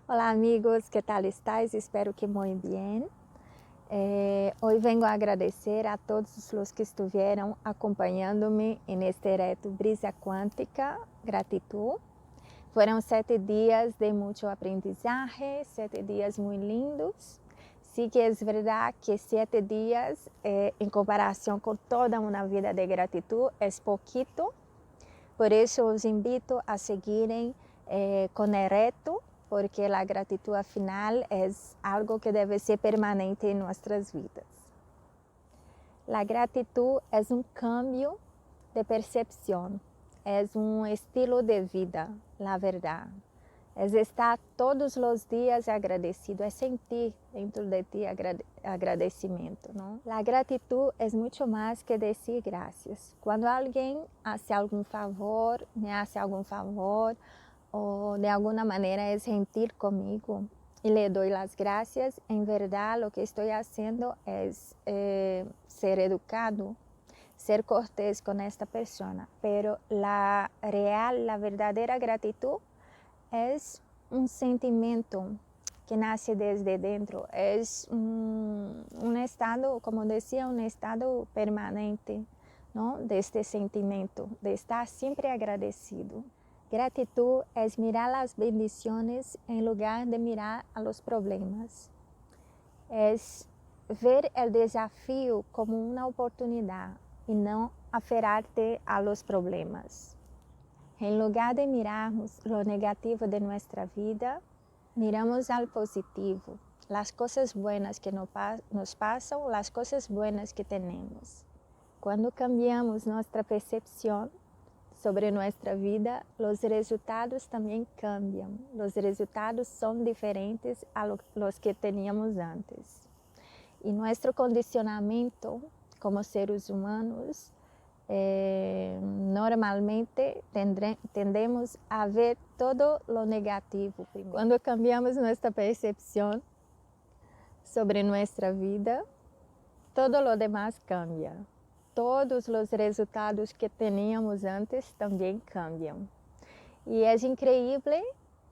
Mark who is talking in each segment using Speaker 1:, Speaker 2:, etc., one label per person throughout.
Speaker 1: Hola amigos, ¿qué tal estáis? Espero que muy bien. Hoy vengo a agradecer a todos los que estuvieron acompañándome en este reto Brisa Cuántica, gratitud. Fueron 7 días de mucho aprendizaje, 7 días muy lindos. Sí que es verdad que 7 días en comparación con toda una vida de gratitud es poquito. Por eso os invito a seguirem con el reto, porque la gratitud al final es algo que debe ser permanente en nuestras vidas. La gratitud es un cambio de percepción, es un estilo de vida, la verdad. Es estar todos los días agradecido, es sentir dentro de ti agradecimiento, ¿no? La gratitud es mucho más que decir gracias. Cuando alguien hace algún favor, me hace algún favor, o de alguna manera es gentil conmigo y le doy las gracias, en verdad lo que estoy haciendo es ser educado, ser cortés con esta persona, pero la verdadera gratitud es un sentimiento que nace desde dentro, es un estado, como decía, un estado permanente, ¿no? De este sentimiento, de estar siempre agradecido. Gratitud es mirar las bendiciones en lugar de mirar a los problemas. Es ver el desafío como una oportunidad y no aferrarte a los problemas. En lugar de mirarmos lo negativo de nuestra vida, miramos al positivo, las cosas buenas que nos pasan, las cosas buenas que tenemos. Cuando cambiamos nuestra percepción sobre nuestra vida, los resultados también cambian. Los resultados son diferentes a los que teníamos antes. Y nuestro condicionamiento como seres humanos, normalmente tendemos a ver todo lo negativo primero. Cuando cambiamos nuestra percepción sobre nuestra vida, todo lo demás cambia. Todos los resultados que teníamos antes también cambian. Y es increíble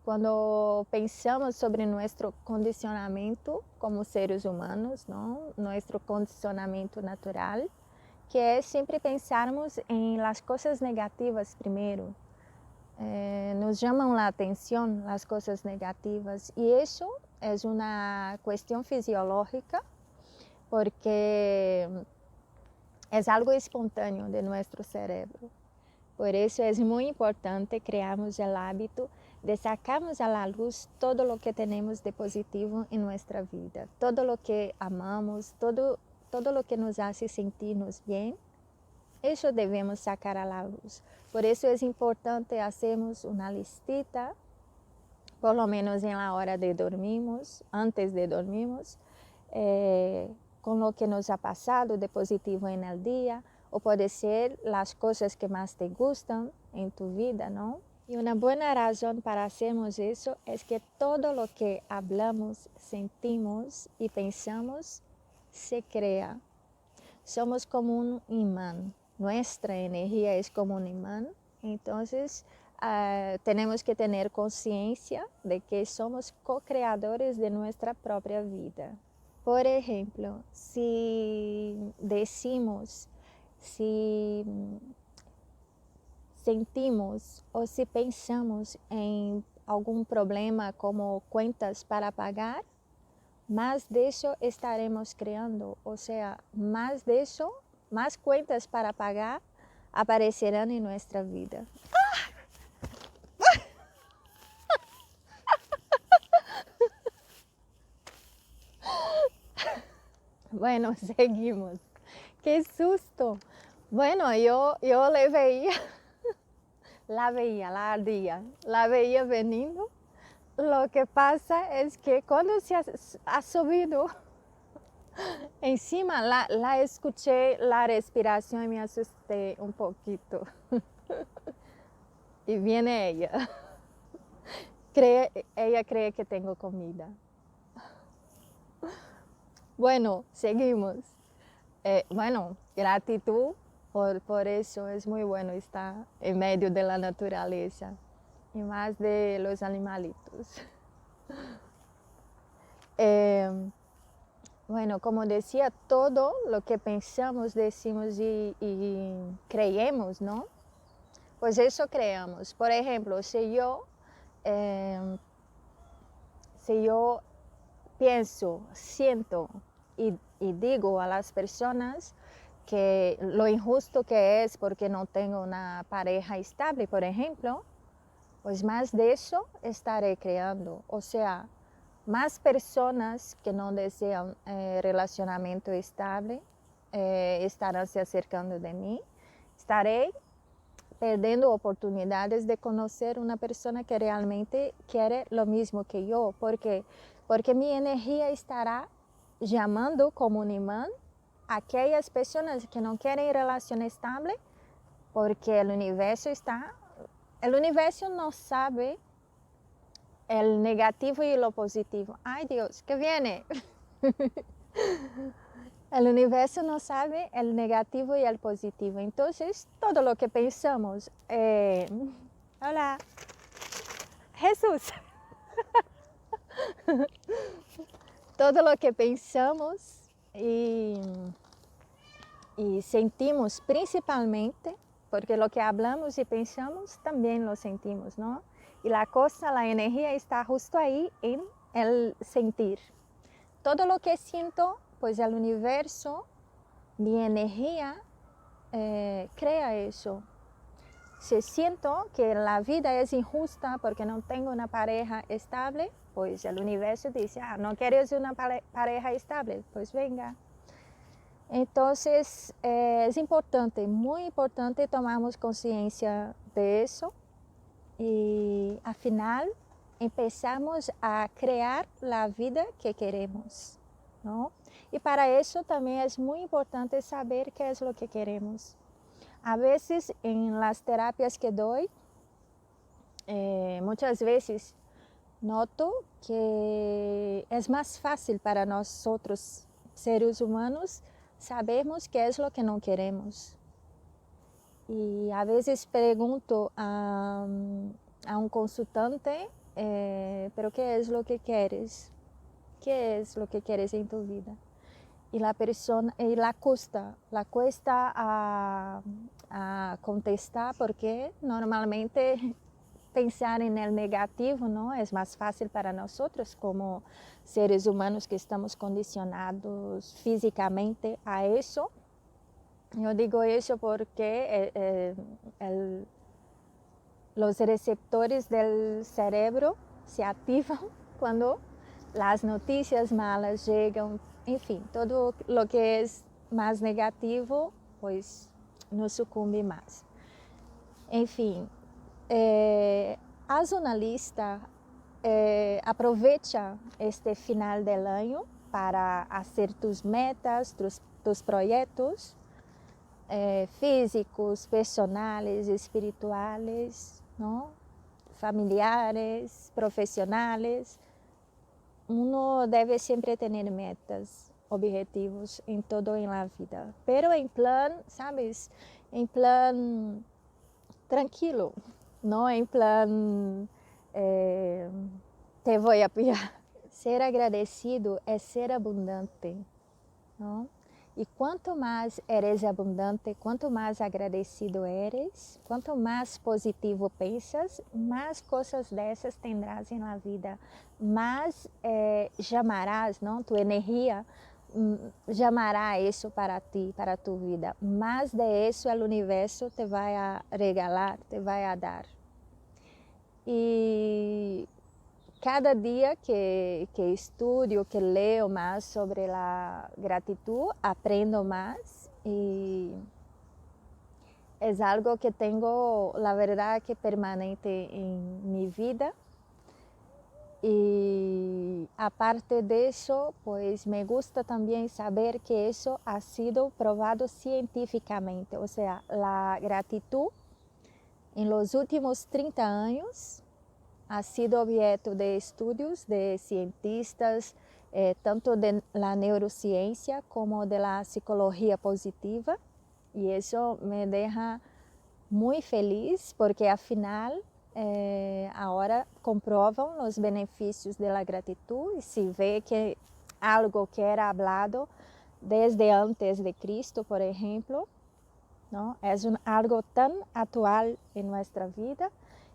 Speaker 1: cuando pensamos sobre nuestro condicionamiento como seres humanos, ¿no? Nuestro condicionamiento natural, que es siempre pensarmos en las cosas negativas primero. Nos llaman la atención las cosas negativas y eso es una cuestión fisiológica porque es algo espontáneo de nuestro cerebro. Por eso es muy importante crearmos el hábito de sacarmos a la luz todo lo que tenemos de positivo en nuestra vida, todo lo que amamos, todo lo que nos hace sentirnos bien, eso debemos sacar a la luz. Por eso es importante hacermos una listita, por lo menos en la hora de dormirmos, antes de dormirmos, con lo que nos ha pasado de positivo en el día, o puede ser las cosas que más te gustan en tu vida, ¿no? Y una buena razón para hacernos eso es que todo lo que hablamos, sentimos y pensamos se crea. Somos como un imán, nuestra energía es como un imán, entonces tenemos que tener conciencia de que somos co-creadores de nuestra propia vida. Por ejemplo, si decimos, si sentimos o si pensamos en algún problema como cuentas para pagar, más de eso estaremos creando, o sea, más de eso, más cuentas para pagar aparecerán en nuestra vida. Bueno, seguimos. ¡Qué susto! Bueno, yo le veía, la veía veniendo. Lo que pasa es que cuando se ha subido encima, la escuché la respiración y me asusté un poquito. Y viene ella. Ella cree que tengo comida. Bueno, seguimos. Bueno, gratitud, por eso es muy bueno estar en medio de la naturaleza y más de los animalitos. Bueno, como decía, todo lo que pensamos, decimos y creemos, ¿no? Pues eso creamos. Por ejemplo, eh, si yo pienso, siento y digo a las personas que lo injusto que es porque no tengo una pareja estable, por ejemplo, pues más de eso estaré creando. O sea, más personas que no desean relacionamiento estable estarán se acercando de mí. Estaré perdiendo oportunidades de conocer una persona que realmente quiere lo mismo que yo, porque mi energía estará llamando como un imán a aquellas personas que no quieren relación estable, porque el universo no sabe el negativo y lo positivo. Ay Dios, ¿qué viene? El universo no sabe el negativo y el positivo. Entonces, todo lo que pensamos, hola, Jesús, todo lo que pensamos y sentimos principalmente, porque lo que hablamos y pensamos también lo sentimos, ¿no? Y la cosa, la energía está justo ahí en el sentir. Todo lo que siento, pues el universo, mi energía, crea eso. Si siento que la vida es injusta porque no tengo una pareja estable, pues el universo dice, no quieres una pareja estable, pues venga. Entonces es importante, muy importante tomarmos conciencia de eso y al final empezamos a crear la vida que queremos, ¿no? Y para eso también es muy importante saber qué es lo que queremos. A veces en las terapias que doy, muchas veces noto que es más fácil para nosotros, seres humanos, sabermos qué es lo que no queremos. Y a veces pregunto a un consultante, pero ¿qué es lo que quieres? ¿Qué es lo que quieres en tu vida? Y la persona, y la cuesta a contestar porque normalmente pensar en el negativo, ¿no? Es más fácil para nosotros como seres humanos que estamos condicionados físicamente a eso. Yo digo eso porque los receptores del cerebro se activan cuando las noticias malas llegan, en fin, todo lo que es más negativo, pues nos sucumbe más. En fin, haz una lista, aprovecha este final del año para hacer tus metas, tus proyectos físicos, personales, espirituales, ¿no? Familiares, profesionales. Uno debe siempre tener metas, objetivos en todo en la vida, pero en plan, ¿sabes? En plan tranquilo, no en plan te voy a pillar. Ser agradecido es ser abundante, ¿no? E quanto mais eres abundante, quanto mais agradecido eres, quanto mais positivo pensas, mais coisas dessas tendrás na vida, mais chamarás, não? Tu energia chamará isso para ti, para tu vida. Mais de isso o universo te vai a regalar, te vai a dar. E cada dia que estudo, que leio mais sobre a gratidão, aprendo mais e é algo que tenho, a verdade, que permanente em minha vida. E aparte disso, pues me gusta também saber que isso ha sido probado cientificamente, ou seja, a gratidão em los últimos 30 anos ha sido objeto de estudios de cientistas, tanto de la neurociencia como de la psicología positiva. Y eso me deja muy feliz porque al final agora comprovam os benefícios da gratidão e se vê que algo que era hablado desde antes de Cristo, por exemplo, não? É algo tão atual em nossa vida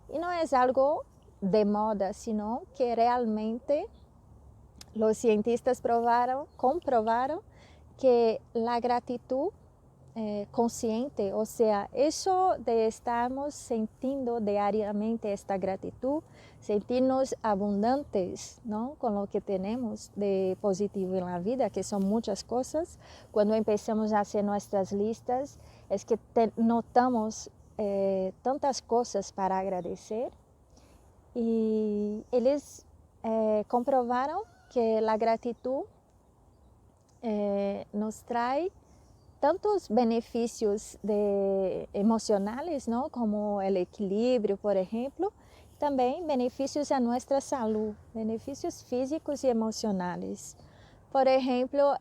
Speaker 1: e não é algo de moda, sino que realmente os cientistas comprovaram que a gratidão consciente, ou seja, isso de estarmos sentindo diariamente esta gratidão, sentirnos abundantes, não, com o que temos de positivo na vida, que são muitas coisas. Quando começamos a fazer nossas listas, é que notamos tantas coisas para agradecer e eles comprovaram que a gratidão nos traz tantos benefícios emocionais, não? Como o equilíbrio, por exemplo, também benefícios a nossa saúde, benefícios físicos e emocionais. Por exemplo,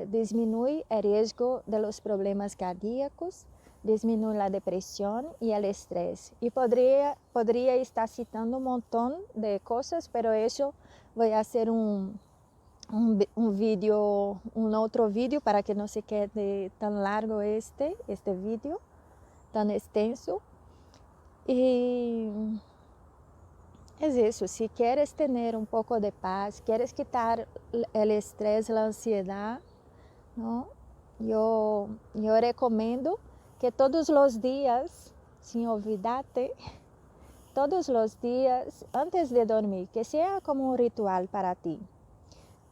Speaker 1: diminui o risco de los problemas cardíacos, diminui a depressão e o estresse. E poderia estar citando um montão de coisas, mas isso vou fazer um outro vídeo para que não se quede tão largo este vídeo, tão extenso. E é isso, se queres ter um pouco de paz, queres quitar o estresse, a ansiedade, não? Eu recomendo que todos os dias, sem olvidarte, todos os dias, antes de dormir, que seja como um ritual para ti.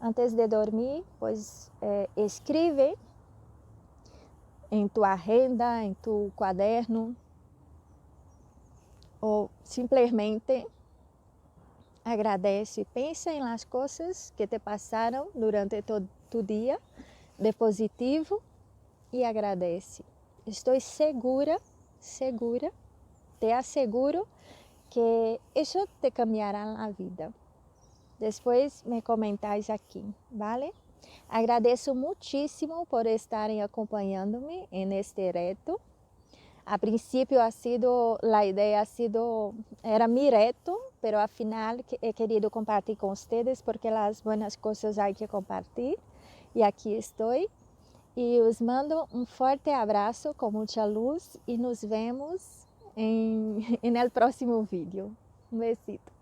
Speaker 1: Antes de dormir, pues escreve em tua agenda, em tu caderno, ou simplesmente agradece, pensa em las coisas que te passaram durante todo o dia, de positivo, e agradece. Estou segura, te asseguro que isso te cambiará na vida. Depois me comentáis aqui, vale? Agradeço muitíssimo por estarem acompanhando-me neste reto. A princípio a ideia era mi reto, pero al final he querido compartir com vocês porque as boas coisas há que compartilhar. E aqui estou. E os mando um forte abraço com muita luz e nos vemos em el próximo vídeo. Um besito.